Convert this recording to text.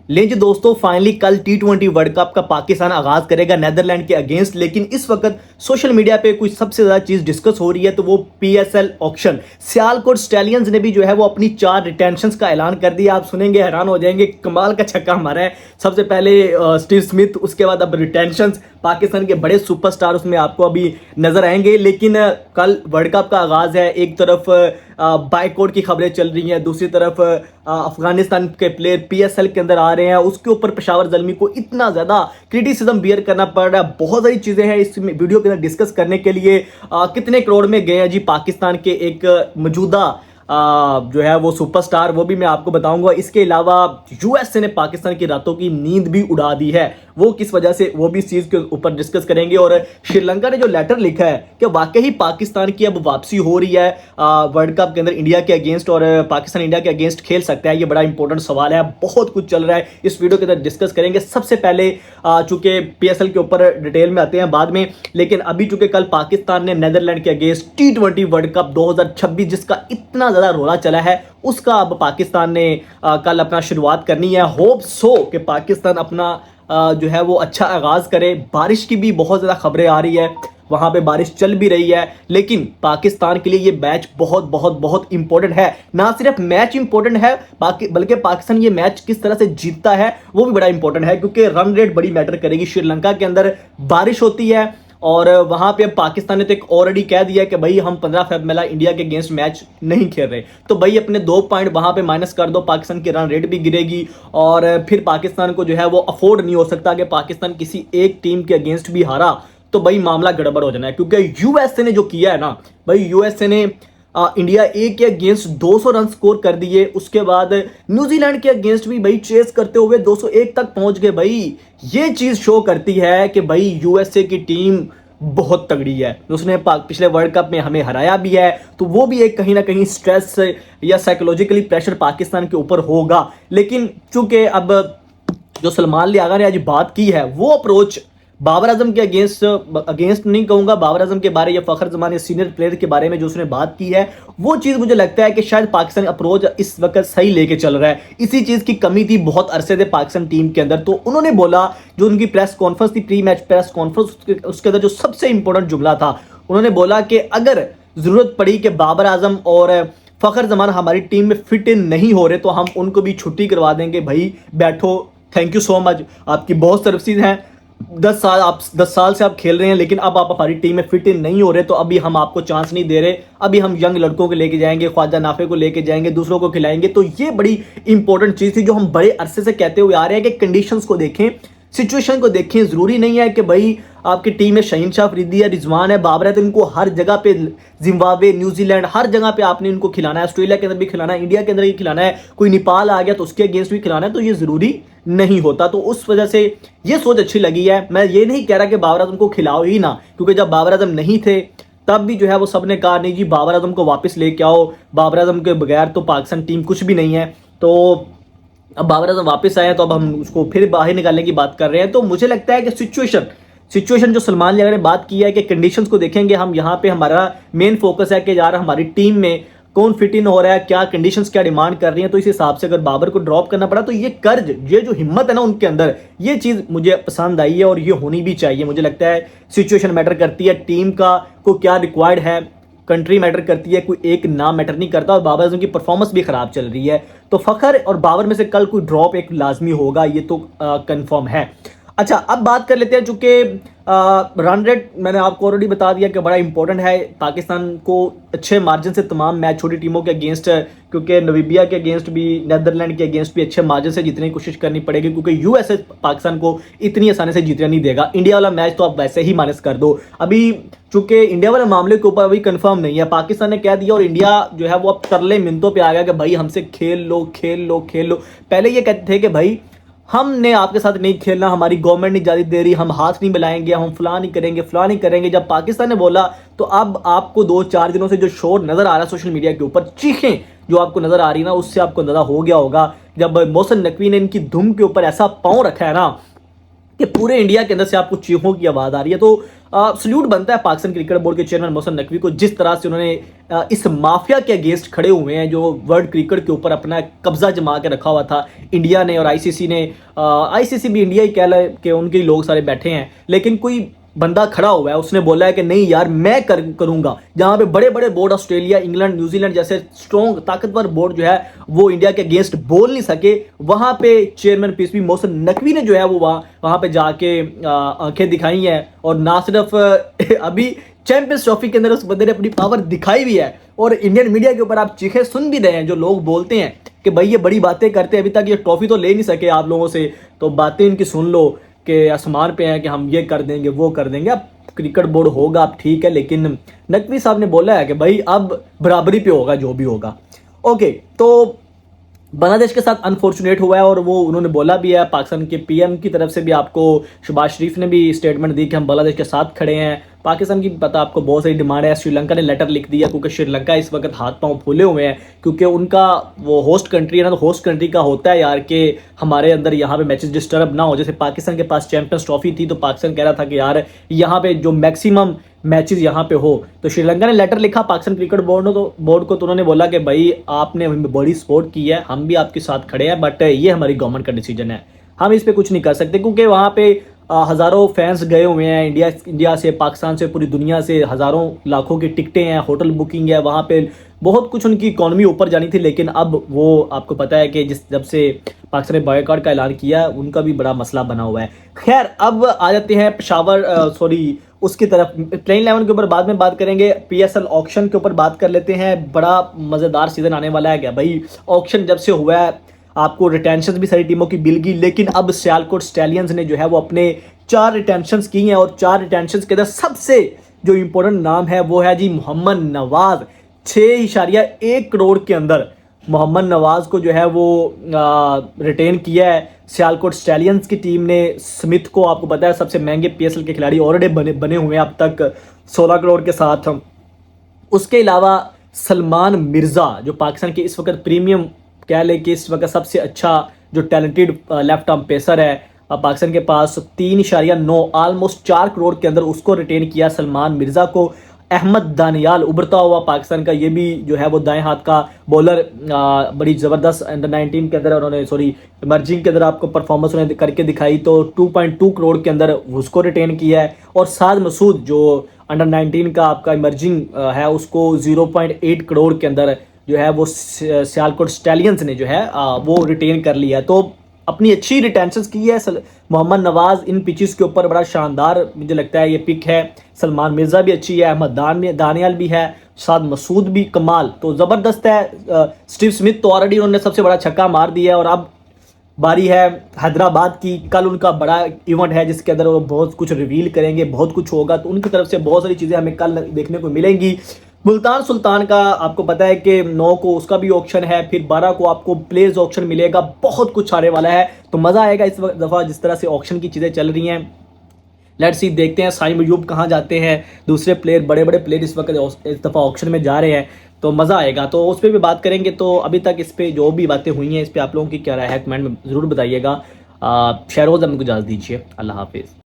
ले जी दोस्तों, फाइनली कल T20 वर्ल्ड कप का पाकिस्तान आगाज करेगा नेदरलैंड के अगेंस्ट। लेकिन इस वक्त सोशल मीडिया पे कुछ सबसे ज्यादा चीज डिस्कस हो रही है तो वो PSL ऑक्शन। सियालकोट स्टैलियंस ने भी जो है वो अपनी 4 रिटेंशंस का ऐलान कर दिया। आप सुनेंगे हैरान हो जाएंगे, कमाल का छक्का मारा है। सबसे पहले स्टीव स्मिथ, उसके बाद अब रिटेंशंस। पाकिस्तान के बड़े सुपरस्टार उसमें आपको अभी नजर आएंगे। लेकिन कल वर्ल्ड कप का आगाज है। एक तरफ बाइकआउट की खबरें चल रही हैं, दूसरी तरफ अफगानिस्तान के प्लेयर PSL के अंदर आ रहे हैं। उसके ऊपर पेशावर ज़ल्मी को इतना ज़्यादा क्रिटिसिज्म बियर करना पड़ रहा है। बहुत सारी चीज़ें हैं इस वीडियो के अंदर डिस्कस करने के लिए। कितने करोड़ में गए हैं जी पाकिस्तान के एक मौजूदा जो है वो सुपरस्टार, वो भी मैं आपको बताऊंगा। इसके अलावा USA ने पाकिस्तान की रातों की नींद भी उड़ा दी है, वो किस वजह से, वो भी इस चीज़ के ऊपर डिस्कस करेंगे। और श्रीलंका ने जो लेटर लिखा है कि वाकई ही पाकिस्तान की अब वापसी हो रही है वर्ल्ड कप के अंदर इंडिया के अगेंस्ट, और पाकिस्तान इंडिया के अगेंस्ट खेल सकता है, ये बड़ा इंपॉर्टेंट सवाल है। बहुत कुछ चल रहा है, इस वीडियो के अंदर डिस्कस करेंगे। सबसे पहले चूंकि PSL के ऊपर डिटेल में आते हैं बाद में, लेकिन अभी चूंकि कल पाकिस्तान ने नेदरलैंड के अगेंस्ट T20 वर्ल्ड कप 2026 जिसका इतना ज्यादा रोला चला है, उसका अब पाकिस्तान ने कल अपना शुरुआत करनी है। होप सो कि पाकिस्तान अपना जो है वो अच्छा आगाज करे। बारिश की भी बहुत ज़्यादा खबरें आ रही है, वहाँ पे बारिश चल भी रही है। लेकिन पाकिस्तान के लिए ये मैच बहुत बहुत बहुत इंपॉर्टेंट है। ना सिर्फ मैच इंपॉर्टेंट है बल्कि पाकिस्तान ये मैच किस तरह से जीतता है वो भी बड़ा इंपॉर्टेंट है, क्योंकि रन रेट बड़ी मैटर करेगी। श्रीलंका के अंदर बारिश होती है और वहां पे पाकिस्तान ने तो एक ऑलरेडी कह दिया कि भाई हम 15 फरवरी इंडिया के अगेंस्ट मैच नहीं खेल रहे, तो भाई अपने 2 पॉइंट वहां पे माइनस कर दो, पाकिस्तान की रन रेट भी गिरेगी। और फिर पाकिस्तान को जो है वो अफोर्ड नहीं हो सकता कि पाकिस्तान किसी एक टीम के अगेंस्ट भी हारा तो भाई मामला गड़बड़ हो जाना है। क्योंकि USA ने जो किया है ना भाई, USA ने इंडिया ए के अगेंस्ट 200 रन स्कोर कर दिए। उसके बाद न्यूजीलैंड के अगेंस्ट भी भाई चेस करते हुए 201 तक पहुंच गए। भाई ये चीज शो करती है कि भाई USA की टीम बहुत तगड़ी है। उसने पिछले वर्ल्ड कप में हमें हराया भी है, तो वो भी एक कहीं ना कहीं स्ट्रेस या साइकोलॉजिकली प्रेशर पाकिस्तान के ऊपर होगा। लेकिन चूंकि अब जो सलमान लियागा ने आज बात की है, वो अप्रोच बाबर आजम के अगेंस्ट नहीं कहूंगा, बाबर आजम के बारे या फखर जमान सीनियर प्लेयर के बारे में जो उसने बात की है, वो चीज मुझे लगता है कि शायद पाकिस्तान अप्रोच इस वक्त सही लेके चल रहा है। इसी चीज की कमी थी बहुत अरसे से पाकिस्तान टीम के अंदर। तो उन्होंने बोला, जो उनकी प्रेस कॉन्फ्रेंस थी, प्री मैच प्रेस कॉन्फ्रेंस, उसके अंदर जो सबसे इंपॉर्टेंट जुमला था, उन्होंने बोला कि अगर जरूरत पड़ी कि बाबर आजम और फखर जमान हमारी टीम में फिट इन नहीं हो रहे तो हम उनको भी छुट्टी करवा देंगे। भाई बैठो, थैंक यू सो मच, आपकी बहुत सर्विसेज हैं। 10 साल से आप खेल रहे हैं, लेकिन अब आप हमारी टीम में फिट इन नहीं हो रहे तो अभी हम आपको चांस नहीं दे रहे। अभी हम यंग लड़कों को लेके जाएंगे, ख्वाजा नाफे को लेके जाएंगे, दूसरों को खिलाएंगे। तो ये बड़ी इंपॉर्टेंट चीज थी जो हम बड़े अरसे से कहते हुए आ रहे हैं कि कंडीशंस को देखें, सिचुएशन को देखें। जरूरी नहीं है कि भाई आपकी टीम में शहीन शाह अफरीदी है, रिजवान है, बाबर है, तो इनको हर जगह पे, जिम्बाब्वे, न्यूजीलैंड, हर जगह पे आपने इनको खिलाना है। ऑस्ट्रेलिया के अंदर भी खिलाना है, इंडिया के अंदर भी खिलाना है, कोई नेपाल आ गया तो उसके अगेंस्ट भी खिलाना है। तो ये जरूरी नहीं होता। तो उस वजह से ये सोच अच्छी लगी है। मैं ये नहीं कह रहा कि बाबर आजम को खिलाओ ही ना, क्योंकि जब बाबर आजम नहीं थे तब भी जो है वो सबने कहा नहीं जी बाबर आजम को वापस लेके आओ, बाबर आजम के बगैर तो पाकिस्तान टीम कुछ भी नहीं है। तो अब बाबर आजम वापस आए तो अब हम उसको फिर बाहर निकालने की बात कर रहे हैं। तो मुझे लगता है कि सिचुएशन जो सलमान लियागा ने बात की है कि कंडीशंस को देखेंगे हम। यहाँ पे हमारा मेन फोकस है कि यार हमारी टीम में कौन फिट इन हो रहा है, क्या कंडीशंस क्या डिमांड कर रही हैं। तो इस हिसाब से अगर बाबर को ड्रॉप करना पड़ा तो ये कर्ज, ये जो हिम्मत है ना उनके अंदर, ये चीज़ मुझे पसंद आई है और ये होनी भी चाहिए। मुझे लगता है सिचुएशन मैटर करती है, टीम का को क्या रिक्वायर्ड है, कंट्री मैटर करती है, कोई एक नाम मैटर नहीं करता। और बाबर आजम की परफॉर्मेंस भी खराब चल रही है, तो फखर और बाबर में से कल कोई ड्रॉप एक लाजमी होगा, ये तो कंफर्म है। अच्छा, अब बात कर लेते हैं, चूंकि रन रेट मैंने आपको ऑलरेडी बता दिया कि बड़ा इंपॉर्टेंट है। पाकिस्तान को अच्छे मार्जिन से तमाम मैच छोटी टीमों के अगेंस्ट, क्योंकि नमीबिया के अगेंस्ट भी, नेदरलैंड के अगेंस्ट भी अच्छे मार्जिन से जीतने की कोशिश करनी पड़ेगी, क्योंकि USA पाकिस्तान को इतनी आसानी से जीतने नहीं देगा। इंडिया वाला मैच तो आप वैसे ही माइनस कर दो। अभी चूंकि इंडिया वाले मामले के ऊपर अभी कंफर्म नहीं है, पाकिस्तान ने कह दिया और इंडिया जो है वो अब तरले मिनटों पे आ गया कि भाई हमसे खेल लो खेल लो खेल लो। पहले ये कहते थे कि भाई हमने आपके साथ नहीं खेलना, हमारी गवर्नमेंट नहीं इजाजत दे रही, हम हाथ नहीं मिलाएंगे, हम फलां नहीं करेंगे, फलां नहीं करेंगे। जब पाकिस्तान ने बोला तो अब आपको 2-4 दिनों से जो शोर नजर आ रहा है सोशल मीडिया के ऊपर, चीखें जो आपको नजर आ रही है ना, उससे आपको अंदाजा हो गया होगा। जब मोहसिन नकवी ने इनकी धुम के ऊपर ऐसा पाँव रखा है ना, कि पूरे इंडिया के अंदर से आपको चीखों की आवाज़ आ रही है। तो सल्यूट बनता है पाकिस्तान क्रिकेट बोर्ड के चेयरमैन मोहसिन नकवी को, जिस तरह से उन्होंने इस माफिया के अगेंस्ट खड़े हुए हैं जो वर्ल्ड क्रिकेट के ऊपर अपना कब्जा जमा के रखा हुआ था इंडिया ने और आईसीसी ने। आईसीसी भी इंडिया ही कह ले कि उनके लोग सारे बैठे हैं, लेकिन कोई बंदा खड़ा हुआ है, उसने बोला है कि नहीं यार मैं करूंगा। जहां पे बड़े बड़े बोर्ड ऑस्ट्रेलिया, इंग्लैंड, न्यूजीलैंड जैसे स्ट्रॉन्ग ताकतवर बोर्ड जो है वो इंडिया के अगेंस्ट बोल नहीं सके, वहां पे चेयरमैन पीसीबी मोहसिन नकवी ने जो है वो वहां पे जाके आंखें दिखाई हैं। और ना सिर्फ अभी चैंपियंस ट्रॉफी के अंदर उस बंदे ने अपनी पावर दिखाई भी है। और इंडियन मीडिया के ऊपर आप चीखें सुन भी रहे हैं, जो लोग बोलते हैं कि भाई ये बड़ी बातें करते हैं, अभी तक ये ट्रॉफी तो ले नहीं सके आप लोगों से, तो बातें इनकी सुन लो कि आसमान पे हैं कि हम ये कर देंगे वो कर देंगे। अब क्रिकेट बोर्ड होगा अब ठीक है, लेकिन नकवी साहब ने बोला है कि भाई अब बराबरी पे होगा जो भी होगा। ओके, तो बांग्लादेश के साथ अनफॉर्चुनेट हुआ है और वो उन्होंने बोला भी है, पाकिस्तान के पीएम की तरफ से भी आपको शहबाज शरीफ ने भी स्टेटमेंट दी कि हम बांग्लादेश के साथ खड़े हैं। पाकिस्तान की पता आपको बहुत सारी डिमांड है। श्रीलंका ने लेटर लिख दिया क्योंकि श्रीलंका इस वक्त हाथ पांव फूले हुए हैं, क्योंकि उनका वो होस्ट कंट्री है ना, तो होस्ट कंट्री का होता है यार कि हमारे अंदर यहाँ पे मैचेस डिस्टर्ब ना हो। जैसे पाकिस्तान के पास चैंपियंस ट्रॉफी थी तो पाकिस्तान कह रहा था कि यार यहाँ पे जो मैक्सिमम मैचेस यहाँ पे हो, तो श्रीलंका ने लेटर लिखा पाकिस्तान क्रिकेट बोर्ड को, तो उन्होंने बोला कि भाई आपने हमें बड़ी सपोर्ट की है, हम भी आपके साथ खड़े हैं, बट ये हमारी गवर्नमेंट का डिसीजन है, हम इस पर कुछ नहीं कर सकते। क्योंकि वहाँ पे हज़ारों फैंस गए हुए हैं इंडिया से, पाकिस्तान से, पूरी दुनिया से हज़ारों लाखों की टिकटें हैं, होटल बुकिंग है, वहाँ पे बहुत कुछ उनकी इकॉनमी ऊपर जानी थी। लेकिन अब वो आपको पता है कि जब से पाकिस्तान ने बॉयकॉट का ऐलान किया उनका भी बड़ा मसला बना हुआ है। खैर, अब आ जाते हैं पेशावर उसकी तरफ। प्लेइंग 11 के ऊपर बाद में बात करेंगे, पीएसएल ऑक्शन के ऊपर बात कर लेते हैं। बड़ा मज़ेदार सीज़न आने वाला है क्या भाई। ऑक्शन जब से हुआ है आपको रिटेंशन भी सारी टीमों की मिल गई, लेकिन अब सियालकोट स्टैलियंस ने जो है वो अपने 4 रिटेंशन की हैं और 4 रिटेंशन के अंदर सबसे जो इंपॉर्टेंट नाम है वो है जी मोहम्मद नवाज। 6.1 करोड़ के अंदर मोहम्मद नवाज को जो है वो रिटेन किया है सियालकोट स्टैलियंस की टीम ने। स्मिथ को आपको पता है सबसे महंगे पीएसएल के खिलाड़ी ऑलरेडी बने हुए हैं अब तक 16 करोड़ के साथ। उसके अलावा सलमान मिर्ज़ा जो पाकिस्तान के इस वक्त प्रीमियम कह ले कि इस वक्त सबसे अच्छा जो टैलेंटेड लेफ्ट आर्म पेसर है पाकिस्तान के पास, 3.9 ऑलमोस्ट 4 करोड़ के अंदर उसको रिटेन किया सलमान मिर्ज़ा को। अहमद दानियाल उभरता हुआ पाकिस्तान का ये भी जो है वो दाएं हाथ का बॉलर, बड़ी ज़बरदस्त अंडर 19 के अंदर उन्होंने इमर्जिंग के अंदर आपको परफॉर्मेंस उन्होंने करके दिखाई, तो 2.2 करोड़ के अंदर उसको रिटेन किया है। और साद मसूद जो अंडर 19 का आपका इमर्जिंग है उसको 0.8 करोड़ के अंदर जो है वो सियालकोट स्टैलियंस ने जो है वो रिटेन कर लिया। तो अपनी अच्छी रिटेंशन की है मोहम्मद नवाज इन पिचेस के ऊपर, बड़ा शानदार मुझे लगता है ये पिक है। सलमान मिर्ज़ा भी अच्छी है, अहमद दानियाल भी है, साद मसूद भी कमाल, तो ज़बरदस्त है। स्टीव स्मिथ तो ऑलरेडी उन्होंने सबसे बड़ा छक्का मार दिया है और अब बारी है हैदराबाद की। कल उनका बड़ा इवेंट है जिसके अंदर वो बहुत कुछ रिवील करेंगे, बहुत कुछ होगा, तो उनकी तरफ से बहुत सारी चीज़ें हमें कल देखने को मिलेंगी। मुल्तान सुल्तान का आपको पता है कि 9 को उसका भी ऑक्शन है, फिर 12 को आपको प्लेयर्स ऑक्शन मिलेगा, बहुत कुछ आने वाला है, तो मज़ा आएगा इस दफ़ा जिस तरह से ऑक्शन की चीज़ें चल रही हैं। लेट्स सी, देखते हैं साइम अयूब कहाँ जाते हैं, दूसरे प्लेयर, बड़े बड़े प्लेयर इस वक्त इस दफ़ा ऑक्शन में जा रहे हैं, तो मज़ा आएगा, तो उस पर भी बात करेंगे। तो अभी तक इस पर जो भी बातें हुई हैं इस पर आप लोगों की क्या राय है कमेंट में ज़रूर बताइएगा। शहरोज़ हमको इजाज़त दीजिए, अल्लाह हाफिज़।